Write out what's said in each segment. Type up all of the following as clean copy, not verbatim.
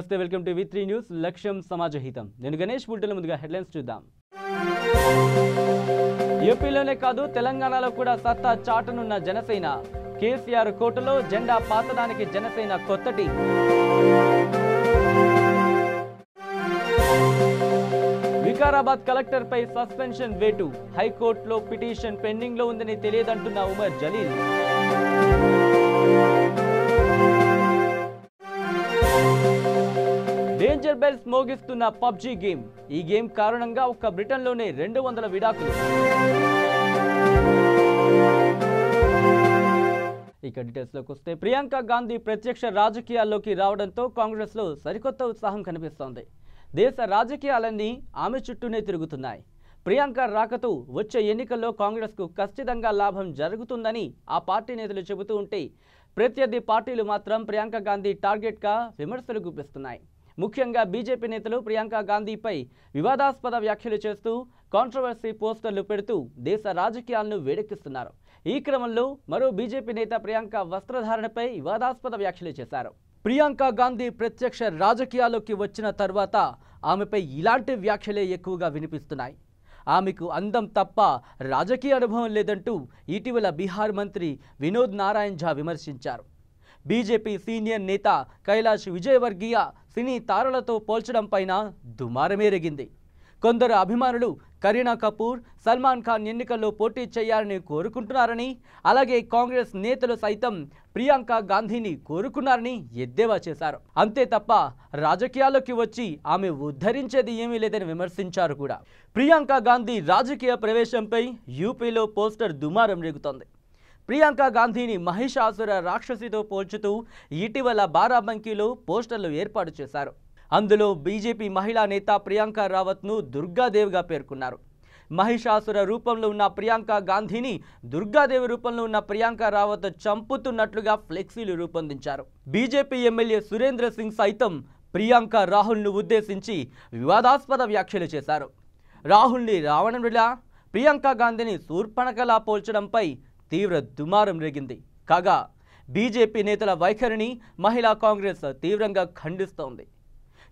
నమస్తే, welcome to V3 news. లక్ష్యం సమాజహితం. నేను గణేష్. బుల్టెన్ల ముందుగా హెడ్లైన్స్ చూద్దాం. ఏపీలోనే కాదు తెలంగాణలో కూడా సత్తా చాటనున్న జనసేన. కేసీఆర్ కోటలో జెండా పాతడానికి జనసేన కొత్త టీం. వికారాబాద్ కలెక్టర్ పై సస్పెన్షన్ వేటు. హైకోర్టులో పిటిషన్ పెండింగ్ లో ఉందని తెలియదంటున్న ఉమర్ జలీల్. డేంజర్ బెల్స్ మోగిస్తున్న పబ్జీ గేమ్. ఈ గేమ్ కారణంగా ఒక్క బ్రిటన్లోనే 200 విడాకులు. ఇక డీటెయిల్స్లోకి వస్తే, ప్రియాంక గాంధీ ప్రత్యక్ష రాజకీయాల్లోకి రావడంతో కాంగ్రెస్లో సరికొత్త ఉత్సాహం కనిపిస్తోంది. దేశ రాజకీయాలన్నీ ఆమె చుట్టూనే తిరుగుతున్నాయి. ప్రియాంక రాకతో వచ్చే ఎన్నికల్లో కాంగ్రెస్కు ఖచ్చితంగా లాభం జరుగుతుందని ఆ పార్టీ నేతలు చెబుతూ ఉంటే, ప్రత్యర్థి పార్టీలు మాత్రం ప్రియాంక గాంధీ టార్గెట్గా విమర్శలు గుప్పిస్తున్నాయి. ముఖ్యంగా బీజేపీ నేతలు ప్రియాంక గాంధీపై వివాదాస్పద వ్యాఖ్యలు చేస్తూ కాంట్రవర్సీ పోస్టర్లు పెడుతూ దేశ రాజకీయాలను వేడెక్కిస్తున్నారు. ఈ క్రమంలో మరో బీజేపీ నేత ప్రియాంక వస్త్రధారణపై వివాదాస్పద వ్యాఖ్యలు చేశారు. ప్రియాంక గాంధీ ప్రత్యక్ష రాజకీయాల్లోకి వచ్చిన తర్వాత ఆమెపై ఇలాంటి వ్యాఖ్యలే ఎక్కువగా వినిపిస్తున్నాయి. ఆమెకు అందం తప్ప రాజకీయ అనుభవం లేదంటూ ఇటీవల బీహార్ మంత్రి వినోద్ నారాయణ్ ఝా విమర్శించారు. బీజేపీ సీనియర్ నేత కైలాష్ విజయవర్గీయ సినీ తారలతో పోల్చడం పైన దుమారమేరగింది. కొందరు అభిమానులు కరీనా కపూర్, సల్మాన్ ఖాన్ ఎన్నికల్లో పోటీ చేయాలని కోరుకుంటున్నారని, అలాగే కాంగ్రెస్ నేతలు సైతం ప్రియాంక గాంధీని కోరుకున్నారని ఎద్దేవా చేశారు. అంతే తప్ప రాజకీయాల్లోకి వచ్చి ఆమె ఉద్ధరించేది ఏమీ లేదని విమర్శించారు కూడా. ప్రియాంక గాంధీ రాజకీయ ప్రవేశంపై యూపీలో పోస్టర్ దుమారం రేగుతోంది. ప్రియాంక గాంధీని మహిషాసుర రాక్షసితో పోల్చుతూ ఇటీవల బారాబంకీలో పోస్టర్లు ఏర్పాటు చేశారు. అందులో బీజేపీ మహిళా నేత ప్రియాంక రావత్ను దుర్గాదేవిగా పేర్కొన్నారు. మహిషాసుర రూపంలో ఉన్న ప్రియాంక గాంధీని దుర్గాదేవి రూపంలో ఉన్న ప్రియాంక రావత్ చంపుతున్నట్లుగా ఫ్లెక్సీలు రూపొందించారు. బీజేపీ ఎమ్మెల్యే సురేంద్ర సింగ్ సైతం ప్రియాంక రాహుల్ను ఉద్దేశించి వివాదాస్పద వ్యాఖ్యలు చేశారు. రాహుల్ని రావణుడిలా, ప్రియాంక గాంధీని శూర్పణఖలా పోల్చడంపై తీవ్ర దుమారం రేగింది. కాగా బీజేపీ నేతల వైఖరిని మహిళా కాంగ్రెస్ తీవ్రంగా ఖండిస్తోంది.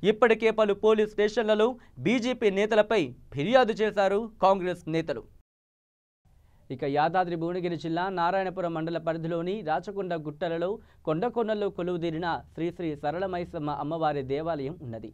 ఇప్పటికే పలు పోలీస్ స్టేషన్లలో బీజేపీ నేతలపై ఫిర్యాదు చేశారు కాంగ్రెస్ నేతలు. ఇక యాదాద్రి భువనగిరి జిల్లా నారాయణపురం మండల పరిధిలోని రాచకొండ గుట్టలలో కొండకొండల్లో కొలువుదీరిన శ్రీ శ్రీ సరళమైసమ్మ అమ్మవారి దేవాలయం ఉన్నది.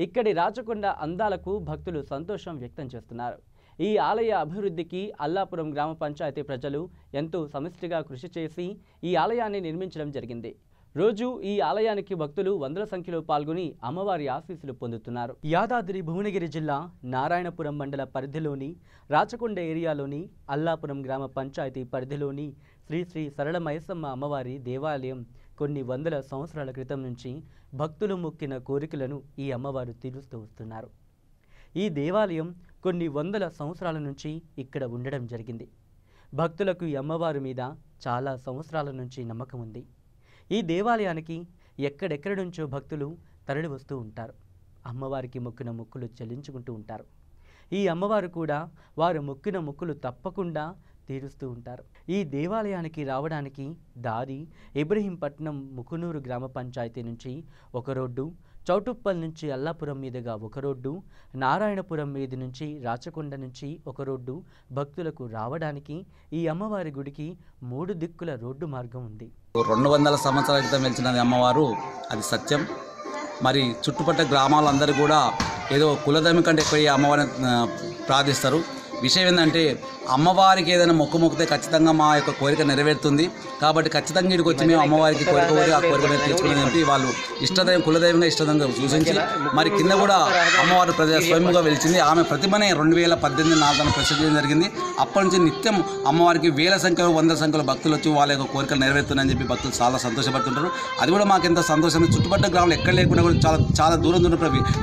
ఇక్కడి రాచకొండ అందాలకు భక్తులు సంతోషం వ్యక్తం చేస్తున్నారు. ఈ ఆలయ అభివృద్ధికి అల్లాపురం గ్రామ పంచాయతీ ప్రజలు ఎంతో సమిష్టిగా కృషి చేసి ఈ ఆలయాన్ని నిర్మించడం జరిగింది. రోజు ఈ ఆలయానికి భక్తులు వందల సంఖ్యలో పాల్గొని అమ్మవారి ఆశీస్సులు పొందుతున్నారు. యాదాద్రి భువనగిరి జిల్లా నారాయణపురం మండల పరిధిలోని రాచకొండ ఏరియాలోని అల్లాపురం గ్రామ పంచాయతీ పరిధిలోని శ్రీ శ్రీ సరళమైసమ్మ అమ్మవారి దేవాలయం కొన్ని వందల సంవత్సరాల క్రితం నుంచి భక్తులు మొక్కిన కోరికలను ఈ అమ్మవారు తీరుస్తూ వస్తున్నారు. ఈ దేవాలయం కొన్ని వందల సంవత్సరాల నుంచి ఇక్కడ ఉండడం జరిగింది. భక్తులకు ఈ అమ్మవారి మీద చాలా సంవత్సరాల నుంచి నమ్మకం ఉంది. ఈ దేవాలయానికి ఎక్కడెక్కడి నుంచో భక్తులు తరలి వస్తూ ఉంటారు. అమ్మవారికి మొక్కిన మొక్కులు చెల్లించుకుంటూ ఉంటారు. ఈ అమ్మవారు కూడా వారు మొక్కిన మొక్కులు తప్పకుండా తీరుస్తూ ఉంటారు. ఈ దేవాలయానికి రావడానికి దారి ఇబ్రహీంపట్నం ముకునూరు గ్రామ పంచాయతీ నుంచి ఒక రోడ్డు, చౌటుప్పల్ నుంచి అల్లాపురం మీదుగా ఒక రోడ్డు, నారాయణపురం మీద నుంచి రాచకొండ నుంచి ఒక రోడ్డు భక్తులకు రావడానికి ఈ అమ్మవారి గుడికి 3 దిక్కుల రోడ్డు మార్గం ఉంది. 200 సంవత్సరాల క్రితం వెలిచినది అమ్మవారు, అది సత్యం. మరి చుట్టుపక్కల గ్రామాలందరూ కూడా ఏదో కులదైవం కంటే ఎక్కువ ఈ అమ్మవారిని ప్రార్థిస్తారు. విషయం ఏంటంటే, అమ్మవారికి ఏదైనా మొక్కితే ఖచ్చితంగా మా యొక్క కోరిక నెరవేరుతుంది. కాబట్టి ఖచ్చితంగా ఇక్కడికి వచ్చి మేము అమ్మవారికి కోరిక కోరి ఆ కోరిక తీర్చుకునేది ఏంటి వాళ్ళు ఇష్టదైవం కులదైవంగా ఇష్టదైవంగా సూచించి మరి కింద కూడా అమ్మవారు స్వయంగా వెలిచింది. ఆమె ప్రతిమనే 2018 నాలుగు ప్రసిద్ధం జరిగింది. అప్పటి నుంచి నిత్యం అమ్మవారికి వేల సంఖ్యలో 100 సంఖ్యలో భక్తులు వచ్చి వాళ్ళ యొక్క కోరికలు నెరవేరుతున్నాయని చెప్పి భక్తులు చాలా సంతోషపడుతుంటారు. అది కూడా మాకు ఎంత సంతోషం. చుట్టుపక్కల గ్రామాలు ఎక్కడ లేకుండా కూడా చాలా దూరం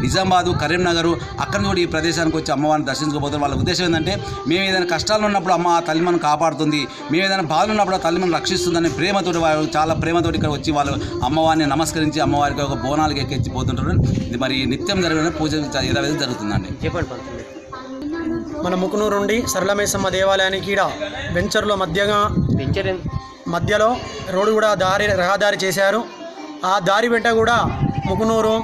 నిజామాబాద్, కరీంనగర్ అక్కడ కూడా ఈ ప్రదేశానికి వచ్చి అమ్మవారిని దర్శించుకోబోతున్నారు. వాళ్ళ ఉద్దేశం ఏంటంటే, మేము ఏదైనా కష్టాలు ఉన్నప్పుడు అమ్మ ఆ తల్లి మనం కాపాడుతుంది, మేము ఏదైనా బాధలు ఉన్నప్పుడు ఆ తల్లి మనం రక్షిస్తుందని ప్రేమతోటి వాళ్ళు చాలా ప్రేమతోటి ఇక్కడ వచ్చి వాళ్ళు అమ్మవారిని నమస్కరించి అమ్మవారికి ఒక బోనాలకి ఎక్కించిపోతుంటారు. ఇది మరి నిత్యం జరిగిన పూజ యథావిధంగా జరుగుతుందండి. చెప్పండి. మన ముకునూరు నుండి సరళమైసమ్మ దేవాలయానికి ఈడ వెంచర్లో మధ్యలో రోడ్డు కూడా రహదారి చేశారు. ఆ దారి వెంట కూడా ముకునూరు,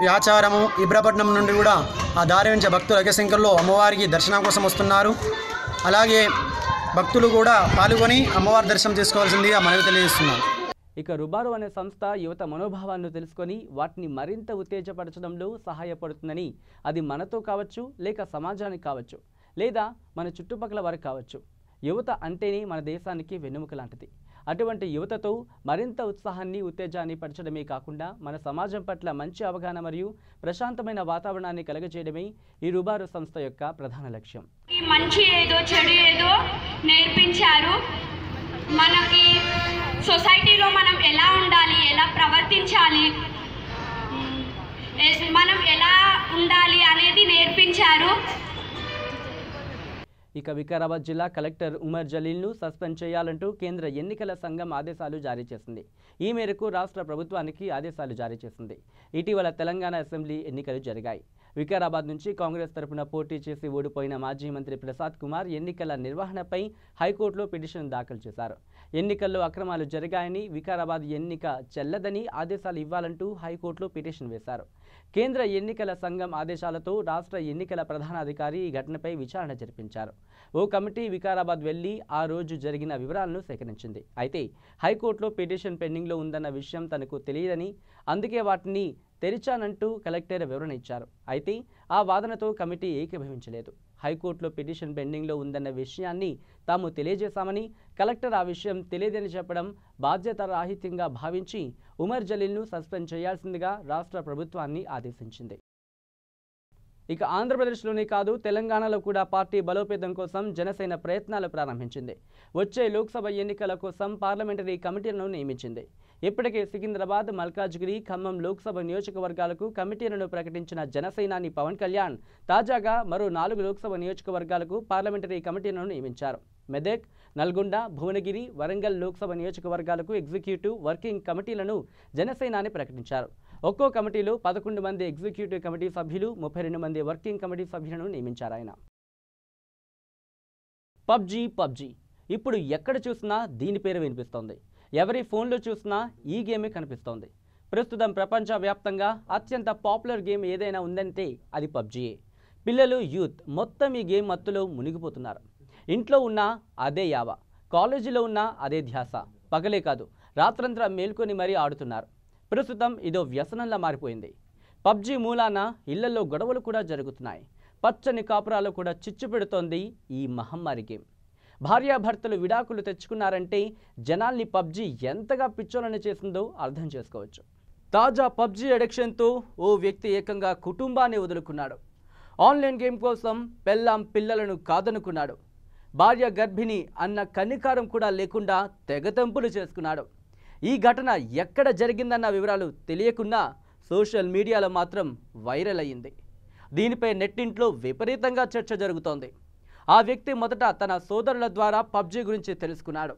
యాచారము ఇబ్రపట్నం నుండి కూడా ఆ దారి నుంచి భక్తులు అధిక సంఖ్యలో అమ్మవారికి దర్శనం కోసం వస్తున్నారు. అలాగే భక్తులు కూడా పాల్గొని అమ్మవారి దర్శనం చేసుకోవాల్సిందిగా మనవి తెలియజేస్తున్నాం. ఇక రుబారు అనే సంస్థ యువత మనోభావాలను తెలుసుకొని వాటిని మరింత ఉత్తేజపరచడంలో సహాయపడుతుందని, అది మనతో కావచ్చు, లేక సమాజానికి కావచ్చు, లేదా మన చుట్టుపక్కల వారికి కావచ్చు. యువత అంటేనే మన దేశానికి వెన్నెముక లాంటిది. అటువంటి యువతతో మరింత ఉత్సాహాన్ని, ఉత్తేజాన్ని పరచడమే కాకుండా మన సమాజం పట్ల మంచి అవగాహన మరియు ప్రశాంతమైన వాతావరణాన్ని కలగజేయడమే ఈ రుబారు సంస్థ యొక్క ప్రధాన లక్ష్యం. మంచి ఏదో చెడు ఏదో నేర్పించారు. మనకి సొసైటీలో మనం ఎలా ఉండాలి, ఎలా ప్రవర్తించాలి, మనం ఎలా ఉండాలి అనేది నేర్పించారు. ఇక వికారాబాద్ జిల్లా కలెక్టర్ ఉమర్ జలీల్ను సస్పెండ్ చేయాలంటూ కేంద్ర ఎన్నికల సంఘం ఆదేశాలు జారీ చేసింది. ఈ మేరకు రాష్ట్ర ప్రభుత్వానికి ఆదేశాలు జారీ చేసింది. ఇటీవల తెలంగాణ అసెంబ్లీ ఎన్నికలు జరిగాయి. వికారాబాద్ నుంచి కాంగ్రెస్ తరపున పోటీ చేసి ఓడిపోయిన మాజీ మంత్రి ప్రసాద్ కుమార్ ఎన్నికల నిర్వహణపై హైకోర్టులో పిటిషన్ దాఖలు చేశారు. ఎన్నికల్లో అక్రమాలు జరిగాయని, వికారాబాద్ ఎన్నిక చెల్లదని ఆదేశాలు ఇవ్వాలంటూ హైకోర్టులో పిటిషన్ వేశారు. కేంద్ర ఎన్నికల సంఘం ఆదేశాలతో రాష్ట్ర ఎన్నికల ప్రధానాధికారి ఈ ఘటనపై విచారణ జరిపించారు. ఓ కమిటీ వికారాబాద్ వెళ్లి ఆ రోజు జరిగిన వివరాలను సేకరించింది. అయితే హైకోర్టులో పిటిషన్ పెండింగ్లో ఉందన్న విషయం తనకు తెలియదని, అందుకే వాటిని తెరిచానంటూ కలెక్టర్ వివరణ ఇచ్చారు. అయితే ఆ వాదనతో కమిటీ ఏకీభవించలేదు. హైకోర్టులో పిటిషన్ పెండింగ్లో ఉందన్న విషయాన్ని తాము తెలియజేశామని, కలెక్టర్ ఆ విషయం తెలియదని చెప్పడం బాధ్యతారాహిత్యంగా భావించి ఉమర్ జలీల్ను సస్పెండ్ చేయాల్సిందిగా రాష్ట్ర ప్రభుత్వాన్ని ఆదేశించింది. ఇక ఆంధ్రప్రదేశ్లోనే కాదు, తెలంగాణలో కూడా పార్టీ బలోపేతం కోసం జనసేన ప్రయత్నాలు ప్రారంభించింది. వచ్చే లోక్సభ ఎన్నికల కోసం పార్లమెంటరీ కమిటీలను నియమించింది. ఇప్పటికే సికింద్రాబాద్, మల్కాజ్గిరి, ఖమ్మం లోక్సభ నియోజకవర్గాలకు కమిటీలను ప్రకటించిన జనసేనాని పవన్ కళ్యాణ్ తాజాగా మరో 4 లోక్సభ నియోజకవర్గాలకు పార్లమెంటరీ కమిటీలను నియమించారు. మెదక్, నల్గొండ, భువనగిరి, వరంగల్ లోక్సభ నియోజకవర్గాలకు ఎగ్జిక్యూటివ్ వర్కింగ్ కమిటీలను జనసేనాని ప్రకటించారు. ఒక్కో కమిటీలో 11 మంది ఎగ్జిక్యూటివ్ కమిటీ సభ్యులు, 32 మంది వర్కింగ్ కమిటీ సభ్యులను నియమించారు ఆయన. పబ్జీ ఇప్పుడు ఎక్కడ చూసినా దీని పేరు వినిపిస్తోంది. ఎవరి ఫోన్లో చూసినా ఈ గేమే కనిపిస్తోంది. ప్రస్తుతం ప్రపంచవ్యాప్తంగా అత్యంత పాపులర్ గేమ్ ఏదైనా ఉందంటే అది పబ్జీయే. పిల్లలు, యూత్ మొత్తం ఈ గేమ్ మత్తులో మునిగిపోతున్నారు. ఇంట్లో ఉన్నా అదే యావ, కాలేజీలో ఉన్నా అదే ధ్యాస. పగలే కాదు, రాత్రంతా మేల్కొని మరీ ఆడుతున్నారు. ప్రస్తుతం ఇదో వ్యసనంలా మారిపోయింది. పబ్జీ మూలాన ఇళ్లలో గొడవలు కూడా జరుగుతున్నాయి. పచ్చని కాపురాలు కూడా చిచ్చు పెడుతోంది ఈ మహమ్మారి గేమ్. భార్యాభర్తలు విడాకులు తెచ్చుకున్నారంటే జనాల్ని పబ్జీ ఎంతగా పిచ్చోలని చేసిందో అర్థం చేసుకోవచ్చు. తాజా పబ్జీ అడిక్షన్తో ఓ వ్యక్తి ఏకంగా కుటుంబాన్ని వదులుకున్నాడు. ఆన్లైన్ గేమ్ కోసం పెళ్ళాం పిల్లలను కాదనుకున్నాడు. భార్య గర్భిణి అన్న కనికారం కూడా లేకుండా తెగతెంపులు చేసుకున్నాడు. ఈ ఘటన ఎక్కడ జరిగిందన్న వివరాలు తెలియకున్నా సోషల్ మీడియాలో మాత్రం వైరల్ అయ్యింది. దీనిపై నెట్టింట్లో విపరీతంగా చర్చ జరుగుతోంది. ఆ వ్యక్తి మొదట తన సోదరుల ద్వారా పబ్జీ గురించి తెలుసుకున్నాడు.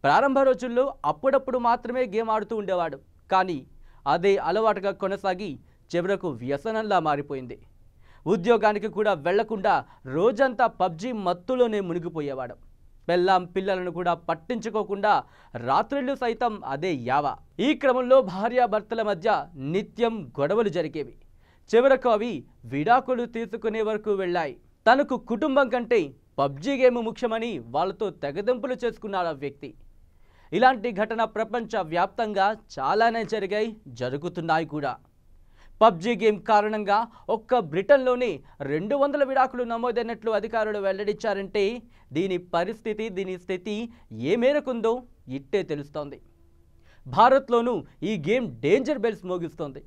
ప్రారంభ రోజుల్లో అప్పుడప్పుడు మాత్రమే గేమ్ ఆడుతూ ఉండేవాడు. కానీ అదే అలవాటుగా కొనసాగి చివరకు వ్యసనంలా మారిపోయింది. ఉద్యోగానికి కూడా వెళ్లకుండా రోజంతా పబ్జీ మత్తులోనే మునిగిపోయేవాడు. పెళ్ళాం పిల్లలను కూడా పట్టించుకోకుండా రాత్రిళ్ళు సైతం అదే యావ. ఈ క్రమంలో భార్యాభర్తల మధ్య నిత్యం గొడవలు జరిగేవి. చివరకు అవి విడాకులు తీసుకునే వరకు వెళ్ళాయి. తనకు కుటుంబం కంటే పబ్జీ గేమ్ ముఖ్యమని వాళ్ళతో తెగదెంపులు చేసుకున్నాడు ఆ వ్యక్తి. ఇలాంటి ఘటన ప్రపంచ వ్యాప్తంగా చాలానే జరిగాయి, జరుగుతున్నాయి కూడా. పబ్జీ గేమ్ కారణంగా ఒక్క బ్రిటన్లోనే 200 విడాకులు నమోదైనట్లు అధికారులు వెల్లడించారంటే దీని పరిస్థితి, దీని స్థితి ఏ మేరకుందో ఇట్టే తెలుస్తోంది. భారత్లోనూ ఈ గేమ్ డేంజర్ బెల్స్ మోగిస్తోంది.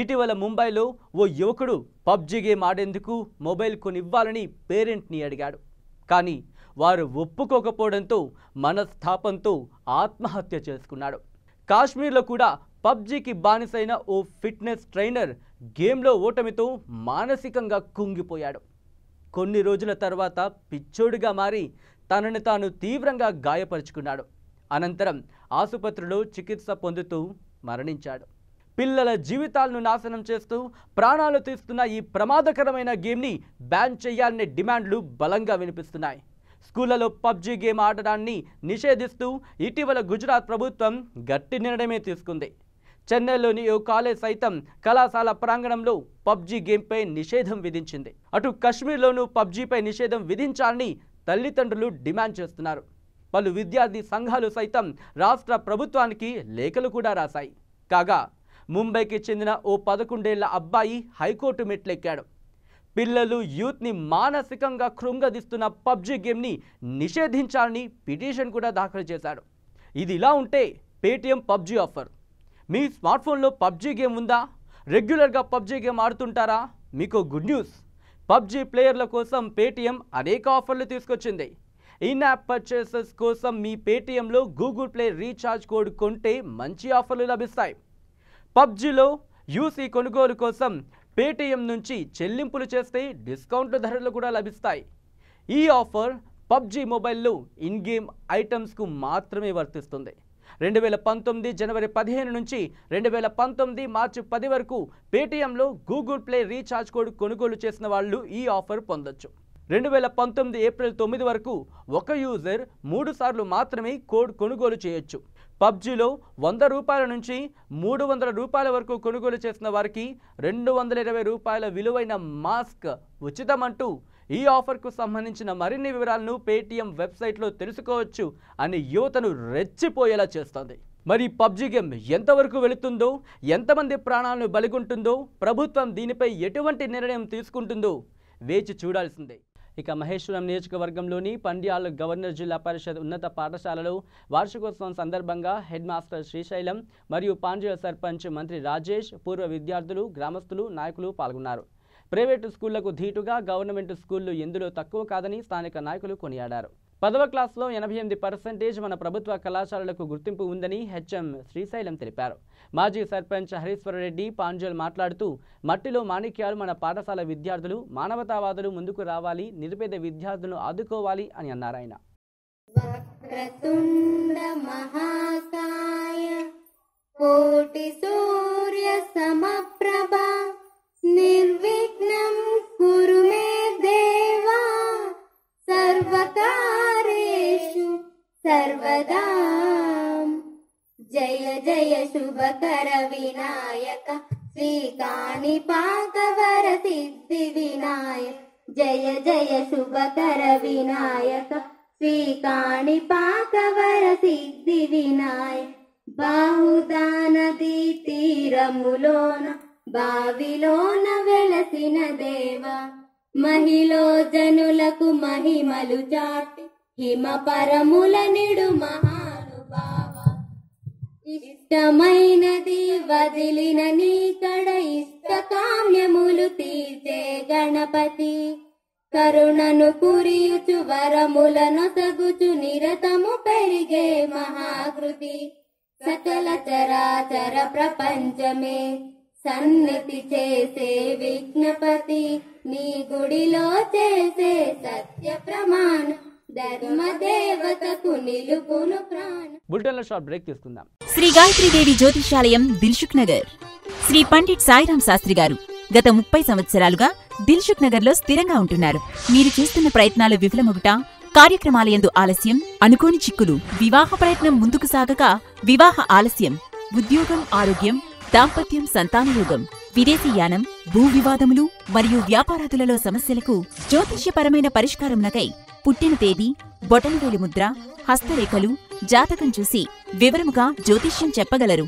ఇటీవల ముంబైలో ఓ యువకుడు పబ్జీ గేమ్ ఆడేందుకు మొబైల్ కొనివ్వాలని పేరెంట్ని అడిగాడు. కానీ వారు ఒప్పుకోకపోవడంతో మనస్తాపంతో ఆత్మహత్య చేసుకున్నాడు. కాశ్మీర్లో కూడా పబ్జీకి బానిసైన ఓ ఫిట్నెస్ ట్రైనర్ గేమ్లో ఓటమితో మానసికంగా కుంగిపోయాడు. కొన్ని రోజుల తర్వాత పిచ్చోడిగా మారి తనని తాను తీవ్రంగా గాయపరుచుకున్నాడు. అనంతరం ఆసుపత్రిలో చికిత్స పొందుతూ మరణించాడు. పిల్లల జీవితాలను నాశనం చేస్తూ ప్రాణాలు తీస్తున్న ఈ ప్రమాదకరమైన గేమ్ని బ్యాన్ చేయాలనే డిమాండ్లు బలంగా వినిపిస్తున్నాయి. స్కూళ్లలో పబ్జీ గేమ్ ఆడడాన్ని నిషేధిస్తూ ఇటీవల గుజరాత్ ప్రభుత్వం గట్టి నిర్ణయమే తీసుకుంది. చెన్నైలోని ఓ కాలేజ్ సైతం కళాశాల ప్రాంగణంలో పబ్జీ గేమ్పై నిషేధం విధించింది. అటు కశ్మీర్లోనూ పబ్జీపై నిషేధం విధించాలని తల్లిదండ్రులు డిమాండ్ చేస్తున్నారు. పలు విద్యార్థి సంఘాలు సైతం రాష్ట్ర ప్రభుత్వానికి లేఖలు కూడా రాశాయి. కాగా ముంబైకి చెందిన ఓ 11 ఏళ్ల అబ్బాయి హైకోర్టు మెట్లెక్కాడు. పిల్లలు యూత్ని మానసికంగా కృంగదీస్తున్న పబ్జీ గేమ్ని నిషేధించాలని పిటిషన్ కూడా దాఖలు చేశాడు. ఇది ఇలా ఉంటే పేటీఎం పబ్జీ ఆఫర్. మీ స్మార్ట్ఫోన్లో పబ్జీ గేమ్ ఉందా? రెగ్యులర్గా పబ్జీ గేమ్ ఆడుతుంటారా? మీకు గుడ్ న్యూస్, పబ్జీ ప్లేయర్ల కోసం పేటీఎం అనేక ఆఫర్లు తీసుకొచ్చింది. ఇన్ యాప్ పర్చేసెస్ కోసం మీ పేటీఎంలో గూగుల్ ప్లే రీఛార్జ్ కోడ్ కొంటే మంచి ఆఫర్లు లభిస్తాయి. పబ్జీలో యూసీ కొనుగోలు కోసం పేటీఎం నుంచి చెల్లింపులు చేస్తే డిస్కౌంట్ ధరలు కూడా లభిస్తాయి. ఈ ఆఫర్ పబ్జీ మొబైల్లో ఇన్ గేమ్ ఐటమ్స్కు మాత్రమే వర్తిస్తుంది. 2019 జనవరి 15 నుంచి 2019 మార్చి 10 వరకు పేటీఎంలో గూగుల్ ప్లే రీఛార్జ్ కోడ్ కొనుగోలు చేసిన వాళ్ళు ఈ ఆఫర్ పొందొచ్చు. 2019 ఏప్రిల్ 9 వరకు ఒక యూజర్ 3 సార్లు మాత్రమే కోడ్ కొనుగోలు చేయొచ్చు. పబ్జీలో 100 రూపాయల నుంచి 300 రూపాయల వరకు కొనుగోలు చేసిన వారికి 220 రూపాయల విలువైన మాస్క్ ఉచితమంటూ ఈ ఆఫర్కు సంబంధించిన మరిన్ని వివరాలను పేటీఎం వెబ్సైట్లో తెలుసుకోవచ్చు అని యువతను రెచ్చిపోయేలా చేస్తోంది. మరి పబ్జీ గేమ్ ఎంతవరకు వెళుతుందో, ఎంతమంది ప్రాణాలను బలిగొంటుందో, ప్రభుత్వం దీనిపై ఎటువంటి నిర్ణయం తీసుకుంటుందో వేచి చూడాల్సిందే. ఇక మహేశ్వరం నియోజకవర్గంలోని పండ్యాల గవర్నర్ జిల్లా పరిషత్ ఉన్నత పాఠశాలలో వార్షికోత్సవం సందర్భంగా హెడ్ మాస్టర్ శ్రీశైలం మరియు పాండ్య సర్పంచ్ మంత్రి రాజేష్, పూర్వ విద్యార్థులు, గ్రామస్తులు, నాయకులు పాల్గొన్నారు. ప్రైవేటు స్కూళ్లకు ధీటుగా గవర్నమెంట్ స్కూళ్లు ఎందులో తక్కువ కాదని స్థానిక నాయకులు కొనియాడారు. 10వ క్లాస్లో 88% మన ప్రభుత్వ కళాశాలలకు గుర్తింపు ఉందని హెచ్ఎం శ్రీశైలం తెలిపారు. మాజీ సర్పంచ్ హరీశ్వరరెడ్డి పాంజల్ మాట్లాడుతూ మట్టిలో మాణిక్యాలు మన పాఠశాల విద్యార్థులు, మానవతావాదులు ముందుకు రావాలి, నిరుపేద విద్యార్థులను ఆదుకోవాలి అని అన్నారు. ఆయన వక్రతుండ మహాకాయ కోటి సూర్య సమప్రభ నిర్విఘ్నం కురు మే దేవా సర్వకార్యేషు సర్వదా. జయ జయ శుభకర వినాయక శ్రీకాణిపాకవర సిద్ధి వినాయక. జయ జయ శుభకర వినాయక శ్రీకాణిపాకవర సిద్ధి వినాయక. బాహుదా నదీ తీరములోన బావిలోన వెలసిన దేవా, మహిలో జనులకు మహిమలు చాటి హిమ పరముల నిడు మహానుభావ. ఇష్టమైనది వదిలిన నీకడ ఇష్ట కామ్యములు తీర్చే గణపతి. కరుణను కురియుచు వరములను సగుచు నిరతము పెరిగే మహాకృతి. సకల చరాచర ప్రపంచమే సన్నిధి చేసే విఘ్నపతి. నీ గుడిలో చేసే సత్య ప్రమాణ ధర్మ దేవతకు నిలుపును ప్రాణ. బులెటిన్లో షార్ట్ బ్రేక్ తీసుకుందాం. శ్రీ గాయత్రీదేవి జ్యోతిషాలయం, దిల్సుఖ్ నగర్. శ్రీ పండిట్ సాయిరాం శాస్త్రి గారు గత 30 సంవత్సరాలుగా దిల్సుఖ్ నగర్ లో స్థిరంగా ఉంటున్నారు. మీరు చేస్తున్న ప్రయత్నాలు విఫలమగుట, కార్యక్రమాలయందు ఆలస్యం, అనుకోని చిక్కులు, వివాహ ప్రయత్నం ముందుకు సాగక వివాహ ఆలస్యం, ఉద్యోగం, ఆరోగ్యం, దాంపత్యం, సంతానయోగం, విదేశీయానం, భూ వివాదములు మరియు వ్యాపారాదులలో సమస్యలకు జ్యోతిష్యపరమైన పరిష్కారమునకై పుట్టిన తేదీ, బొటనవేలు ముద్ర, హస్తరేఖలు, జాతకం చూసి వివరముగా జ్యోతిష్యం చెప్పగలరు.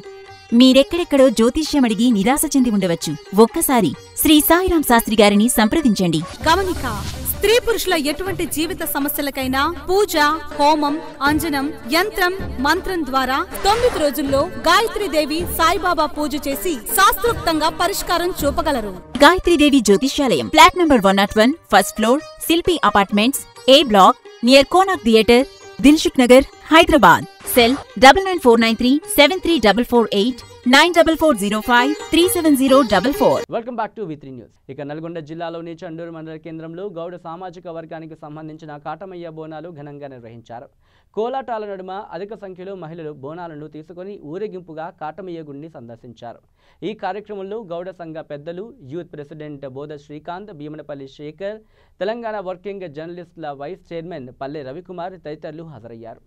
మీరెక్కడెక్కడో జ్యోతిష్యమడిగి నిరాశ చెంది ఉండవచ్చు. ఒక్కసారి శ్రీ సాయిరాం శాస్త్రి గారిని సంప్రదించండి. గమనిక: స్త్రీ పురుషుల ఎటువంటి జీవిత సమస్యలకైనా పూజ, హోమం, అంజనం, యంత్రం, మంత్రం ద్వారా 9 రోజుల్లో గాయత్రీదేవి సాయిబాబా పూజ చేసి శాస్త్రోక్తంగా పరిష్కారం చూపగలరు. గాయత్రీదేవి జ్యోతిష్యాలయం, flat number 101, first floor, Shilpi apartments, A block, near Konark theatre, Dilsukh Nagar, Hyderabad. Cell 9949373448, 9440537044. Welcome back to V3 news. ఇక నల్గొండ జిల్లాలోని చండూరు మండల కేంద్రంలో గౌడ సామాజిక వర్గానికి సంబంధించిన కాటమయ్య బోనాలు ఘనంగా నిర్వహించారు. కోలాటాల నడుమ అధిక సంఖ్యలో మహిళలు బోనాలను తీసుకుని ఊరేగింపుగా కాటమయ్య గుడిని సందర్శించారు. ఈ కార్యక్రమంలో గౌడ సంఘ పెద్దలు, యూత్ ప్రెసిడెంట్ బోధ శ్రీకాంత్, భీమనపల్లి శేఖర్, తెలంగాణ వర్కింగ్ జర్నలిస్టుల వైస్ చైర్మన్ పల్లె రవికుమార్ తదితరులు హాజరయ్యారు.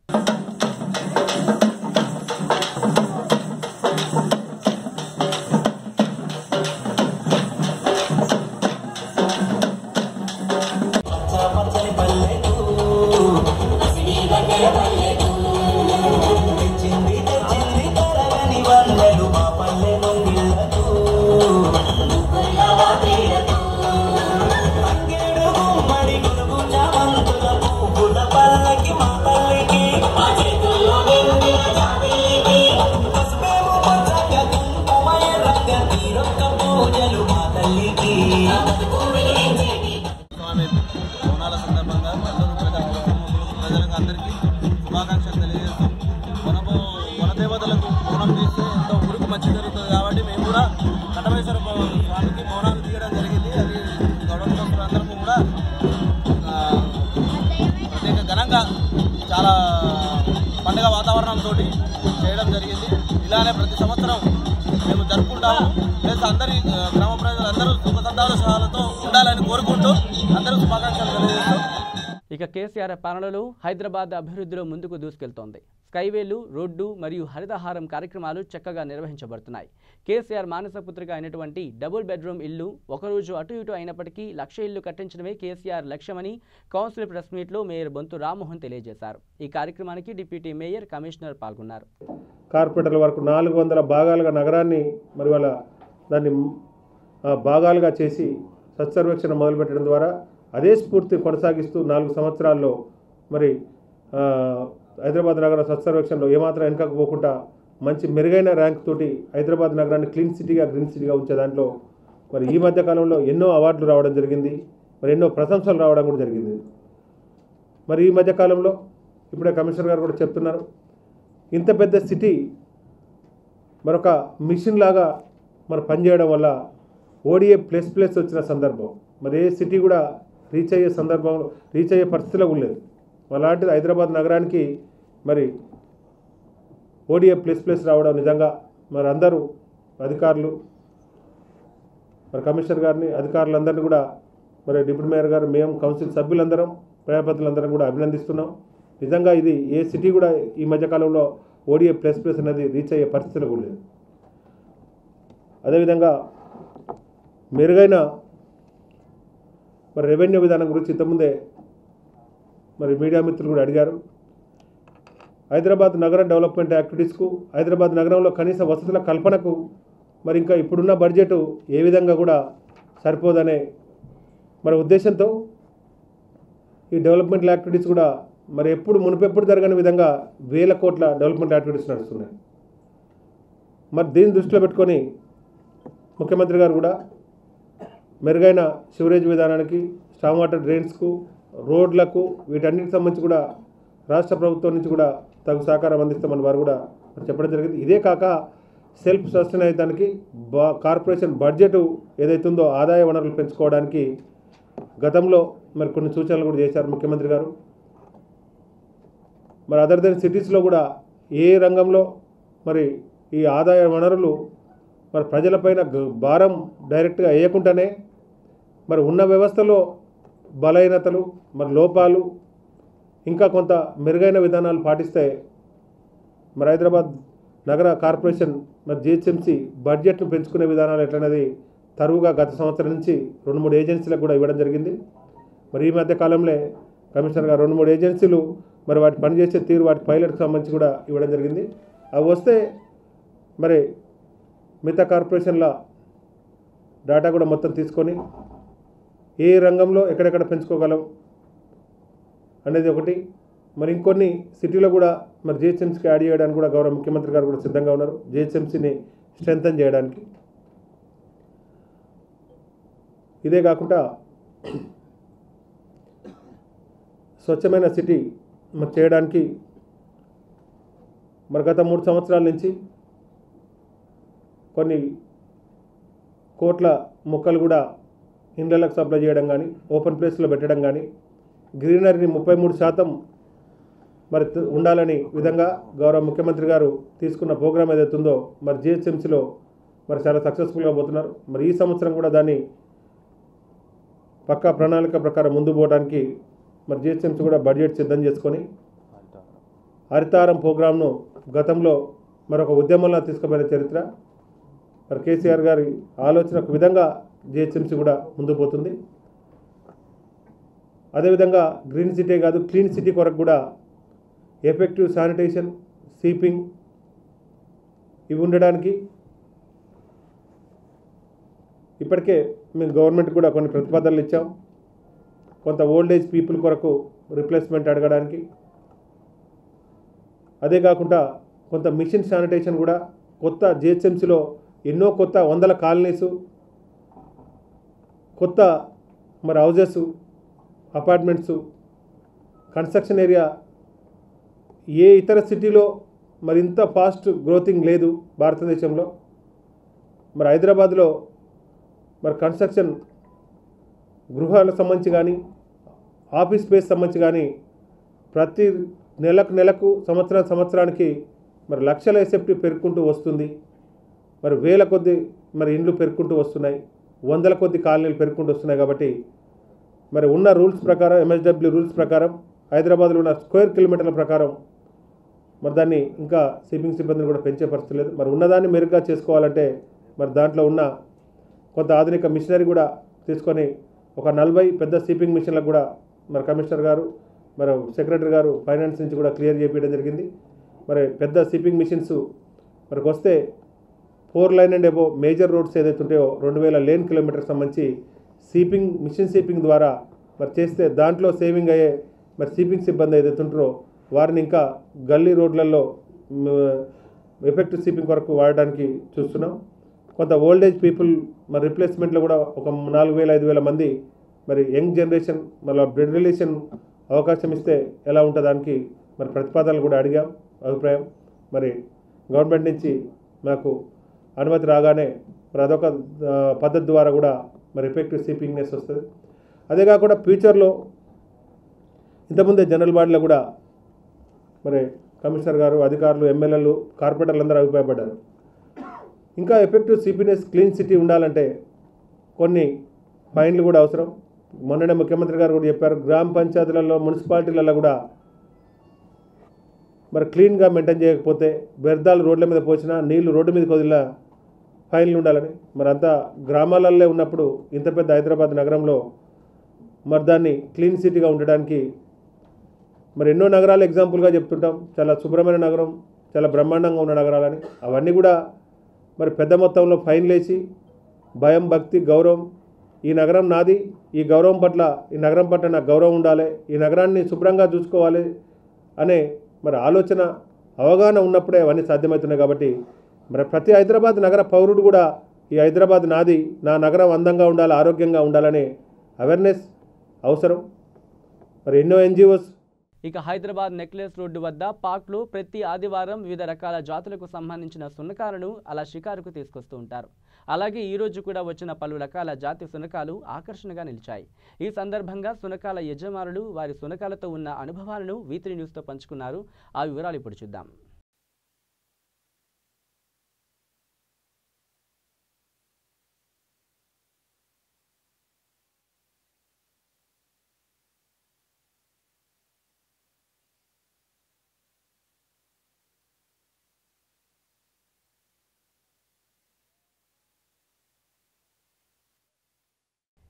శుభాకాంక్షలు తెలియజేస్తూ వనదేవతలకు బోనం తీస్తే ఎంతో ఊరికి మంచి జరుగుతుంది కాబట్టి మేము కూడా కట్టమేశ్వర స్వామికి బోనాలు తీయడం జరిగింది. అది గౌరవస్తులందరికీ కూడా ప్రత్యేక ఘనంగా చాలా పండుగ వాతావరణంతో చేయడం జరిగింది. ఇలానే ప్రతి సంవత్సరం మేము జరుపుకుంటాము. ప్లస్ అందరి గ్రామ ప్రజలందరూ సుఖ సంతోషాలతో ఉండాలని కోరుకుంటూ అందరూ శుభాకాంక్షలు తెలియజేస్తూ ఇక కేసీఆర్ పాలనలో హైదరాబాద్ అభివృద్ధిలో ముందుకు దూసుకెళ్తోంది. స్కైవేలు, రోడ్డు మరియు హరితహారం కార్యక్రమాలు చక్కగా నిర్వహించబడుతున్నాయి. కేసీఆర్ మానసపుత్రిక అయినటువంటి డబుల్ బెడ్రూమ్ ఇల్లు ఒకరోజు అటు ఇటు అయినప్పటికీ 1,00,000 ఇల్లు కట్టించడమే కేసీఆర్ లక్ష్యమని కౌన్సిల్ ప్రెస్ మీట్లో మేయర్ బొంతు రామ్మోహన్ తెలియజేశారు. ఈ కార్యక్రమానికి డిప్యూటీ మేయర్, కమిషనర్ పాల్గొన్నారు. కార్పొరేటర్ల వరకు 400 భాగాలుగా నగరాన్ని మరి వాళ్ళ దాన్ని భాగాలుగా చేసి సత్సర్వేక్షణ మొదలుపెట్టడం ద్వారా అదే స్ఫూర్తి కొనసాగిస్తూ 4 సంవత్సరాల్లో మరి హైదరాబాద్ నగర సత్సర్వేక్షణలో ఏమాత్రం వెనకపోకుండా మంచి మెరుగైన ర్యాంక్ తోటి హైదరాబాద్ నగరాన్ని క్లీన్ సిటీగా, గ్రీన్ సిటీగా ఉంచే దాంట్లో మరి ఈ మధ్య కాలంలో ఎన్నో అవార్డులు రావడం జరిగింది. మరి ఎన్నో ప్రశంసలు రావడం కూడా జరిగింది. మరి ఈ మధ్య కాలంలో ఇప్పుడే కమిషనర్ గారు కూడా చెప్తున్నారు, ఇంత పెద్ద సిటీ మరొక మిషన్ లాగా మరి పనిచేయడం వల్ల ఓడిఏ ప్లస్ వచ్చిన సందర్భం మరి ఏ సిటీ కూడా రీచ్ అయ్యే పరిస్థితిలో ఉండలేదు. అలాంటిది హైదరాబాద్ నగరానికి మరి ఓడిఏ ప్లస్ రావడం నిజంగా మరి అందరూ అధికారులు, మరి కమిషనర్ గారిని, అధికారులందరినీ కూడా మరి డిప్యూటీ మేయర్ గారు, మేము కౌన్సిల్ సభ్యులందరం, ప్రజాప్రతినిధులందరం కూడా అభినందిస్తున్నాం. నిజంగా ఇది ఏ సిటీ కూడా ఈ మధ్యకాలంలో ఓడిఏ ప్లస్ అనేది రీచ్ అయ్యే పరిస్థితిలో కూడా లేదు. అదేవిధంగా మెరుగైన మరి రెవెన్యూ విధానం గురించి ఇంతకుముందే మరి మీడియా మిత్రులు కూడా అడిగారు. హైదరాబాద్ నగర డెవలప్మెంట్ యాక్టివిటీస్కు, హైదరాబాద్ నగరంలో కనీస వసతుల కల్పనకు మరి ఇంకా ఇప్పుడున్న బడ్జెట్ ఏ విధంగా కూడా సరిపోదనే మరి ఉద్దేశంతో ఈ డెవలప్మెంట్ యాక్టివిటీస్ కూడా మరి మునుపెప్పుడు జరగని విధంగా 1,000 కోట్ల డెవలప్మెంట్ యాక్టివిటీస్ నడుస్తున్నాయి. మరి దీన్ని దృష్టిలో పెట్టుకొని ముఖ్యమంత్రి గారు కూడా మెరుగైన సివరేజ్ విధానానికి, స్ట్రాంగ్ వాటర్ డ్రైన్స్కు, రోడ్లకు, వీటన్నిటికి సంబంధించి కూడా రాష్ట్ర ప్రభుత్వం నుంచి కూడా తగు సహకారం అందిస్తామని వారు కూడా చెప్పడం జరిగింది. ఇదే కాక సెల్ఫ్ సస్టైన్ అయ్యేదానికి కార్పొరేషన్ బడ్జెట్ ఏదైతుందో ఆదాయ వనరులు పెంచుకోవడానికి గతంలో మరి కొన్ని సూచనలు కూడా చేశారు ముఖ్యమంత్రి గారు. మరి అదర్ దెన్ సిటీస్లో కూడా ఏ రంగంలో మరి ఈ ఆదాయ వనరులు మరి ప్రజలపైన భారం డైరెక్ట్గా వేయకుండానే మరి ఉన్న వ్యవస్థలో బలహీనతలు, మరి లోపాలు, ఇంకా కొంత మెరుగైన విధానాలు పాటిస్తే మరి హైదరాబాద్ నగర కార్పొరేషన్ మరి జిహెచ్ఎంసీ బడ్జెట్ను పెంచుకునే విధానాలు ఎట్లనేది తరువుగా గత సంవత్సరం నుంచి 2-3 ఏజెన్సీలకు కూడా ఇవ్వడం జరిగింది. మరి ఈ మధ్య కాలంలో కమిషనర్ గారు 2-3 ఏజెన్సీలు మరి వాటి పనిచేసే తీరు, వాటి పైలట్కి సంబంధించి కూడా ఇవ్వడం జరిగింది. అవి వస్తే మరి మిగతా కార్పొరేషన్ల డేటా కూడా మొత్తం తీసుకొని ఏ రంగంలో ఎక్కడెక్కడ పెంచుకోగలం అనేది ఒకటి. మరి ఇంకొన్ని సిటీలో కూడా మరి జిహెచ్ఎంసీకి యాడ్ చేయడానికి కూడా గౌరవ ముఖ్యమంత్రి గారు కూడా సిద్ధంగా ఉన్నారు, జిహెచ్ఎంసీని స్ట్రెంథన్ చేయడానికి. ఇదే కాకుండా స్వచ్ఛమైన సిటీ మరి చేయడానికి మరి గత 3 సంవత్సరాల నుంచి కొన్ని కోట్ల మొక్కలు కూడా ఇండ్లకు సప్లై చేయడం కానీ, ఓపెన్ ప్లేస్లో పెట్టడం కానీ, గ్రీనరీని 33% మరి ఉండాలని విధంగా గౌరవ ముఖ్యమంత్రి గారు తీసుకున్న ప్రోగ్రాం ఏదైతుందో మరి జిహెచ్ఎంసీలో మరి చాలా సక్సెస్ఫుల్గా పోతున్నారు. మరి ఈ సంవత్సరం కూడా దాన్ని పక్కా ప్రణాళిక ప్రకారం ముందు పోవడానికి మరి జిహెచ్ఎంసీ కూడా బడ్జెట్ సిద్ధం చేసుకొని హరితారం ప్రోగ్రాంను గతంలో మరొక ఉద్యమంలో తీసుకుపోయిన చరిత్ర మరి కేసీఆర్ గారి ఆలోచనకు విధంగా జిహెచ్ఎంసీ కూడా ముందు పోతుంది. అదేవిధంగా గ్రీన్ సిటీ కాదు, క్లీన్ సిటీ కొరకు కూడా ఎఫెక్టివ్ శానిటేషన్, స్వీపింగ్ ఇవి ఉండడానికి ఇప్పటికే మేము గవర్నమెంట్ కూడా కొన్ని ప్రతిపాదనలు ఇచ్చాం. కొంత ఓల్డ్ ఏజ్ పీపుల్ కొరకు రిప్లేస్మెంట్ అడగడానికి, అదే కాకుండా కొంత మిషన్ శానిటేషన్ కూడా కొత్త జిహెచ్ఎంసీలో ఎన్నో కొత్త 100 కాలనీసు, కొత్త మరి హౌజెస్, అపార్ట్మెంట్స్, కన్స్ట్రక్షన్ ఏరియా ఏ ఇతర సిటీలో మరి ఇంత ఫాస్ట్ గ్రోతింగ్ లేదు భారతదేశంలో. మరి హైదరాబాద్లో మరి కన్స్ట్రక్షన్ గృహాలకు సంబంధించి కానీ ఆఫీస్ స్పేస్ సంబంధించి కానీ ప్రతి నెలకు సంవత్సరానికి మరి లక్షల ఎసెప్టీ పెరుగుకుంటూ వస్తుంది. మరి వేల కొద్ది మరి ఇండ్లు పెరుగుకుంటూ వస్తున్నాయి, వందల కొద్ది కాలనీలు పెరుగుకుంటూ వస్తున్నాయి. కాబట్టి మరి ఉన్న రూల్స్ ప్రకారం MSW రూల్స్ ప్రకారం హైదరాబాద్లో ఉన్న స్క్వేర్ కిలోమీటర్ల ప్రకారం మరి దాన్ని ఇంకా స్వీపింగ్ సిబ్బందిని కూడా పెంచే పరిస్థితి లేదు. మరి ఉన్నదాన్ని మెరుగ్గా చేసుకోవాలంటే మరి దాంట్లో ఉన్న కొంత ఆధునిక మిషనరీ కూడా తీసుకొని ఒక 40 పెద్ద స్వీపింగ్ మిషన్లకు కూడా మరి కమిషనర్ గారు మరి సెక్రటరీ గారు ఫైనాన్స్ నుంచి కూడా క్లియర్ చేయించడం జరిగింది. మరి పెద్ద స్వీపింగ్ మిషన్స్ మనకు వస్తే 4 line and above major roads ఏదైతే ఉంటాయో 2000 లేన్ కిలోమీటర్కి సంబంధించి మిషన్ స్వీపింగ్ ద్వారా మరి చేస్తే దాంట్లో సేవింగ్ అయ్యే మరి స్వీపింగ్ సిబ్బంది ఏదైతే ఉంటారో వారిని ఇంకా గల్లీ రోడ్లలో ఎఫెక్టివ్ స్వీపింగ్ వరకు వాడడానికి చూస్తున్నాం. కొంత ఓల్డేజ్ పీపుల్ మరి రిప్లేస్మెంట్లో కూడా ఒక 4000-5000 మంది మరి యంగ్ జనరేషన్ మళ్ళీ బ్లడ్ రిలేషన్ అవకాశం ఇస్తే ఎలా ఉంటుందానికి మరి ప్రతిపాదనలు కూడా అడిగాం. అభిప్రాయం మరి గవర్నమెంట్ నుంచి మాకు అనుమతి రాగానే మరి అదొక పద్ధతి ద్వారా కూడా మరి ఎఫెక్టివ్ స్వీపింగ్నెస్ వస్తుంది. అదే కాకుండా ఫ్యూచర్లో ఇంతకుముందే జనరల్ బాడీలో కూడా మరి కమిషనర్ గారు, అధికారులు, ఎమ్మెల్యేలు, కార్పొరేటర్లు అందరూ అభిప్రాయపడ్డారు. ఇంకా ఎఫెక్టివ్ స్వీపింగ్నెస్ క్లీన్ సిటీ ఉండాలంటే కొన్ని ఫైన్లు కూడా అవసరం. మొన్ననే ముఖ్యమంత్రి గారు కూడా చెప్పారు, గ్రామ పంచాయతీలలో మున్సిపాలిటీలలో కూడా మరి క్లీన్గా మెయింటైన్ చేయకపోతే వ్యర్థాలు రోడ్ల మీద పోసినా నీళ్లు రోడ్డు మీదకి వదిలినా ఫైన్లు ఉండాలని. మరి అంతా గ్రామాలలో ఉన్నప్పుడు ఇంత పెద్ద హైదరాబాద్ నగరంలో మరి దాన్ని క్లీన్ సిటీగా ఉండడానికి మరి ఎన్నో నగరాలు ఎగ్జాంపుల్గా చెప్తుంటాం. చాలా శుభ్రమైన నగరం, చాలా బ్రహ్మాండంగా ఉన్న నగరాలని. అవన్నీ కూడా మరి పెద్ద మొత్తంలో ఫైన్లు వేసి భయం, భక్తి, గౌరవం, ఈ నగరం నాది, ఈ గౌరవం పట్ల ఈ నగరం పట్ల నాకు గౌరవం ఉండాలి, ఈ నగరాన్ని శుభ్రంగా చూసుకోవాలి అనే మరి ఆలోచన, అవగాహన ఉన్నప్పుడే అవన్నీ సాధ్యమవుతున్నాయి. కాబట్టి మరి ప్రతి హైదరాబాద్ నగర పౌరుడు కూడా ఈ హైదరాబాద్ నాది, నా నగరం అందంగా ఉండాలి, ఆరోగ్యంగా ఉండాలనే అవేర్నెస్ అవసరం. మరి ఎన్నో NGOs ఇక హైదరాబాద్ నెక్లెస్ రోడ్డు వద్ద పార్క్లో ప్రతి ఆదివారం వివిధ రకాల జాతులకు సంబంధించిన సునకాలను అలా షికారుకు తీసుకొస్తూ ఉంటారు. అలాగే ఈ రోజు కూడా వచ్చిన పలు రకాల జాతి సునకాలు ఆకర్షణగా నిలిచాయి. ఈ సందర్భంగా సునకాల యజమానులు వారి సునకాలతో ఉన్న అనుభవాలను V3 న్యూస్తో పంచుకున్నారు. ఆ వివరాలు ఇప్పుడు చూద్దాం.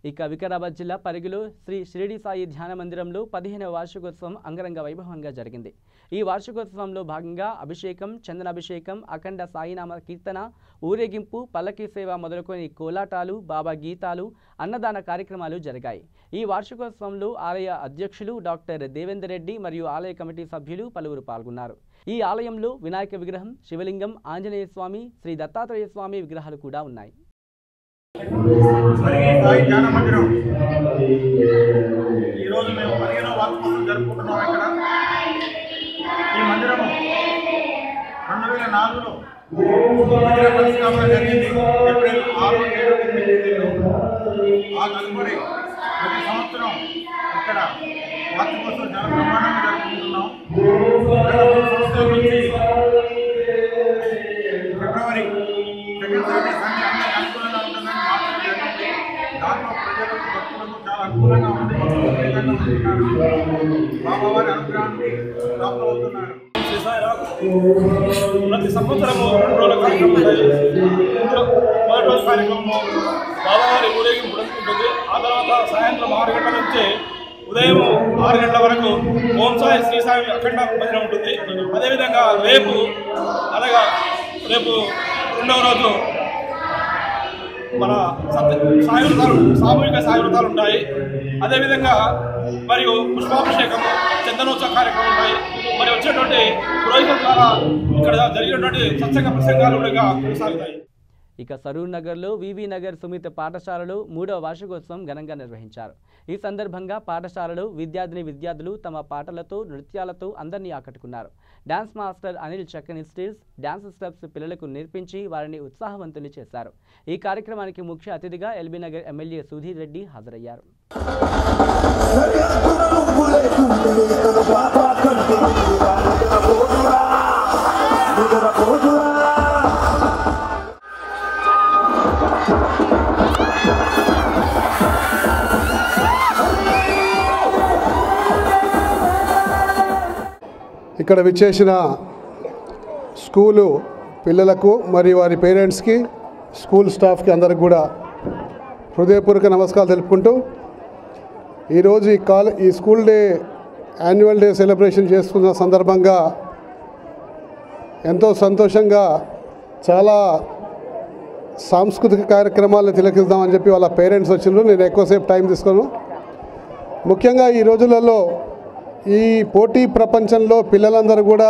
ఇక వికారాబాద్ జిల్లా పరిగిలో శ్రీ షిరిడి సాయి ధ్యాన మందిరంలో 15వ వార్షికోత్సవం అంగరంగ వైభవంగా జరిగింది. ఈ వార్షికోత్సవంలో భాగంగా అభిషేకం, చందనాభిషేకం, అఖండ సాయినామ కీర్తన, ఊరేగింపు, పల్లకీ సేవ మొదలుకొని కోలాటాలు, బాబా గీతాలు, అన్నదాన కార్యక్రమాలు జరిగాయి. ఈ వార్షికోత్సవంలో ఆలయ అధ్యక్షులు డాక్టర్ దేవేందర్ రెడ్డి మరియు ఆలయ కమిటీ సభ్యులు పలువురు పాల్గొన్నారు. ఈ ఆలయంలో వినాయక విగ్రహం, శివలింగం, ఆంజనేయ స్వామి, శ్రీ దత్తాత్రేయ స్వామి విగ్రహాలు కూడా ఉన్నాయి. సాయి ధ్యాన మందిరం ఈరోజు మేము 15వ వార్షికోత్సవం జరుపుకుంటున్నాం. ఇక్కడ ఈ మందిరము 2004లో ప్రతిష్టాపన జరిగింది. ఏప్రిల్ 6, 7, 8 తేదీల్లో ఆ తదుపరి ప్రతి సంవత్సరం ఇక్కడ వార్షికోత్సవం చాలా బ్రహ్మాండంగా జరుపుకుంటున్నాం. గత 3 సంవత్సరాల నుంచి ఫిబ్రవరి 2nd సాటర్డే సండే అందరికీ అనుకూలంగా ఉంటుందని మాత్రం జరిగింది. దాంట్లో ప్రజలకు, భక్తులకు చాలా అనుకూలంగా ఉంది. బాబావారి అనుగ్రహానికి ప్రాప్తమవుతున్నారు. ప్రతి సంవత్సరము 2 రోజుల కార్యక్రమం ఉంటాయి. మొదటి రోజు కార్యక్రమంలో బాబావారి ఊరేగింపు ఉంటుంది. ఆ తర్వాత సాయంత్రం 6 గంటల నుంచి ఉదయం 6 గంటల వరకు ఓం సాయి శ్రీ సాయి అఖండ భజన ఉంటుంది. అదేవిధంగా రేపు రెండవ రోజు మన సాయి వృతాలు, సామూహిక సాయి వృతాలు ఉంటాయి. అదేవిధంగా మరియు పుష్పాభిషేకము, చందనోత్సవ కార్యక్రమం ఉంటాయి. మరి వచ్చేటువంటి పురోహితుల ద్వారా ఇక్కడ జరిగినటువంటి సత్సంగ ప్రసంగాలు కూడా కొనసాగుతాయి. ఇక సరూర్ నగర్లో వివి నగర్ సుమిత్ పాఠశాలలో 3వ వార్షికోత్సవం ఘనంగా నిర్వహించారు. ఈ సందర్భంగా పాఠశాలలో విద్యార్థులు తమ పాటలతో నృత్యాలతో అందరినీ ఆకట్టుకున్నారు. డాన్స్ మాస్టర్ అనిల్ చక్కని స్టిల్స్ డాన్స్ స్టెప్స్ పిల్లలకు నేర్పించి వారిని ఉత్సాహవంతులు చేశారు. ఈ కార్యక్రమానికి ముఖ్య అతిథిగా ఎల్బీ నగర్ ఎమ్మెల్యే సుధీర్ రెడ్డి హాజరయ్యారు. ఇక్కడ విచ్చేసిన స్కూలు పిల్లలకు మరియు వారి పేరెంట్స్కి స్కూల్ స్టాఫ్కి అందరికి కూడా హృదయపూర్వక నమస్కారాలు తెలుపుకుంటూ ఈరోజు ఈ school day annual day celebration చేసుకున్న సందర్భంగా ఎంతో సంతోషంగా చాలా సాంస్కృతిక కార్యక్రమాలను తిలకిద్దామని చెప్పి వాళ్ళ పేరెంట్స్ వచ్చిండ్రు. నేను ఎక్కువసేపు టైం తీసుకోను. ముఖ్యంగా ఈ రోజులలో ఈ పోటీ ప్రపంచంలో పిల్లలందరూ కూడా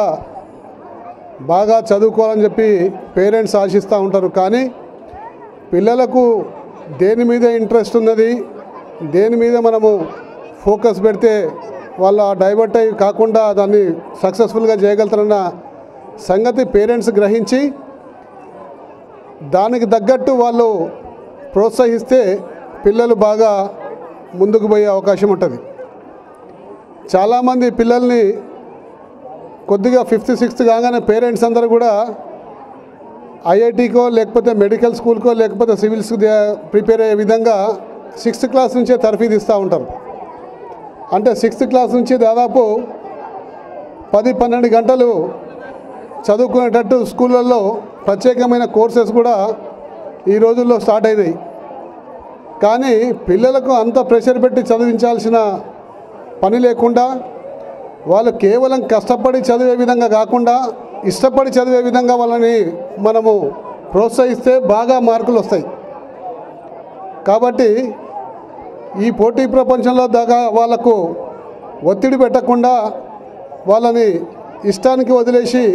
బాగా చదువుకోవాలని చెప్పి పేరెంట్స్ ఆశిస్తూ ఉంటారు. కానీ పిల్లలకు దేని మీద ఇంట్రెస్ట్ ఉన్నది, దేని మీద మనము ఫోకస్ పెడితే వాళ్ళు డైవర్ట్ అయ్యి కాకుండా దాన్ని సక్సెస్ఫుల్గా చేయగలుగుతారన్న సంగతి పేరెంట్స్ గ్రహించి దానికి తగ్గట్టు వాళ్ళు ప్రోత్సహిస్తే పిల్లలు బాగా ముందుకు పోయే అవకాశం ఉంటుంది. చాలామంది పిల్లల్ని కొద్దిగా 5th 6th కాగానే పేరెంట్స్ అందరూ కూడా ఐఐటీకో లేకపోతే మెడికల్ స్కూల్కో లేకపోతే సివిల్స్కి ప్రిపేర్ అయ్యే విధంగా 6th క్లాస్ నుంచే తర్ఫీదు ఇస్తూ ఉంటారు. అంటే 6th క్లాస్ నుంచి దాదాపు 10-12 గంటలు చదువుకునేటట్టు స్కూళ్ళల్లో ప్రత్యేకమైన కోర్సెస్ కూడా ఈ రోజుల్లో స్టార్ట్ అయినాయి. కానీ పిల్లలకు అంత ప్రెషర్ పెట్టి చదివించాల్సిన పని లేకుండా వాళ్ళు కేవలం కష్టపడి చదివే విధంగా కాకుండా ఇష్టపడి చదివే విధంగా వాళ్ళని మనము ప్రోత్సహిస్తే బాగా మార్కులు వస్తాయి. కాబట్టి ఈ పోటీ ప్రపంచంలో దాకా వాళ్ళకు ఒత్తిడి పెట్టకుండా వాళ్ళని ఇష్టానికి వదిలేసి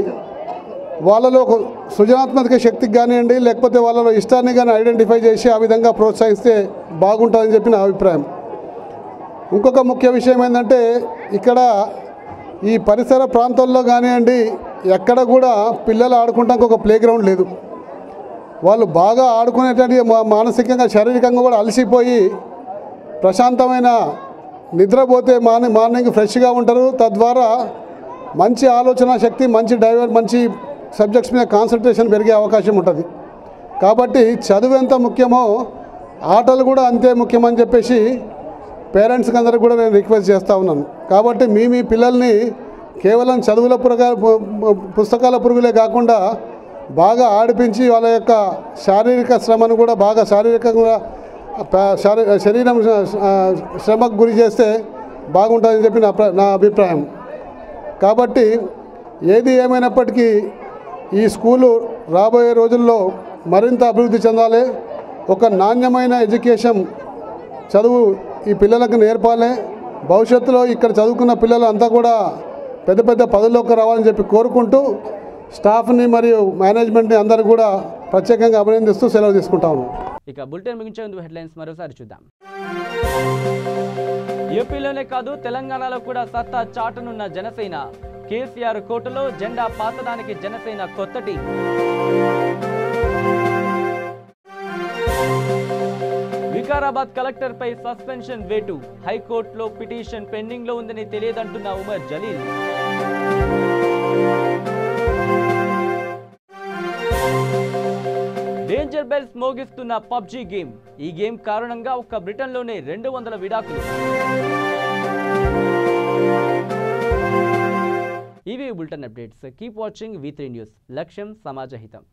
వాళ్ళలో ఒక సృజనాత్మక శక్తికి కానివ్వండి లేకపోతే వాళ్ళలో ఇష్టాన్ని కానీ ఐడెంటిఫై చేసి ఆ విధంగా ప్రోత్సహిస్తే బాగుంటుందని చెప్పి నా అభిప్రాయం. ఇంకొక ముఖ్య విషయం ఏంటంటే ఇక్కడ ఈ పరిసర ప్రాంతాల్లో కానివ్వండి ఎక్కడ కూడా పిల్లలు ఆడుకోవడానికి ఒక ప్లే గ్రౌండ్ లేదు. వాళ్ళు బాగా ఆడుకునేటట్టు మానసికంగా శారీరకంగా కూడా అలసిపోయి ప్రశాంతమైన నిద్రపోతే మార్నింగ్ ఫ్రెష్గా ఉంటారు. తద్వారా మంచి ఆలోచన శక్తి మంచి సబ్జెక్ట్స్ మీద కాన్సన్ట్రేషన్ పెరిగే అవకాశం ఉంటుంది. కాబట్టి చదువు ఎంత ముఖ్యమో ఆటలు కూడా అంతే ముఖ్యమని చెప్పేసి పేరెంట్స్కి అందరికీ కూడా నేను రిక్వెస్ట్ చేస్తూ ఉన్నాను. కాబట్టి మీ పిల్లల్ని కేవలం చదువుల పుస్తకాల పురుగులే కాకుండా బాగా ఆడిపించి వాళ్ళ యొక్క శారీరక శ్రమను కూడా బాగా శారీరకంగా శరీరం శ్రమకు గురి చేస్తే బాగుంటుందని చెప్పి నా అభిప్రాయం. కాబట్టి ఏది ఏమైనప్పటికీ ఈ స్కూలు రాబోయే రోజుల్లో మరింత అభివృద్ధి చెందాలి. ఒక నాణ్యమైన ఎడ్యుకేషన్ చదువు ఈ పిల్లలకు నేర్పాలి. భవిష్యత్తులో ఇక్కడ చదువుకున్న పిల్లలు అంతా కూడా పెద్ద పెద్ద పదవుల్లోకి రావాలని చెప్పి కోరుకుంటూ స్టాఫ్ని మరియు మేనేజ్మెంట్ని అందరూ కూడా ప్రత్యేకంగా అభినందిస్తూ సెలవు తీసుకుంటా ఉన్నాం. ఇక బులెటిన్ ముగించేందుకు హెడ్లైన్స్ మరోసారి చూద్దాం. ఏపీలోనే కాదు తెలంగాణలో కూడా సత్తా చాటనున్న జనసేన. కేసీఆర్ కోటలో జెండా పాతడానికి జనసేన కొత్త టీం. వికారాబాద్ కలెక్టర్పై సస్పెన్షన్ వేటు. హైకోర్టులో పిటిషన్ పెండింగ్లో ఉందని తెలియదంటున్న ఉమర్ జలీల్. డేంజర్ బెల్స్ మోగిస్తున్న పబ్జీ గేమ్. ఈ గేమ్ కారణంగా ఒక్క బ్రిటన్లోనే 200 విడాకులు. ఇవి bulletin updates. Keep watching V3 news. లక్ష్యం సమాజహితం.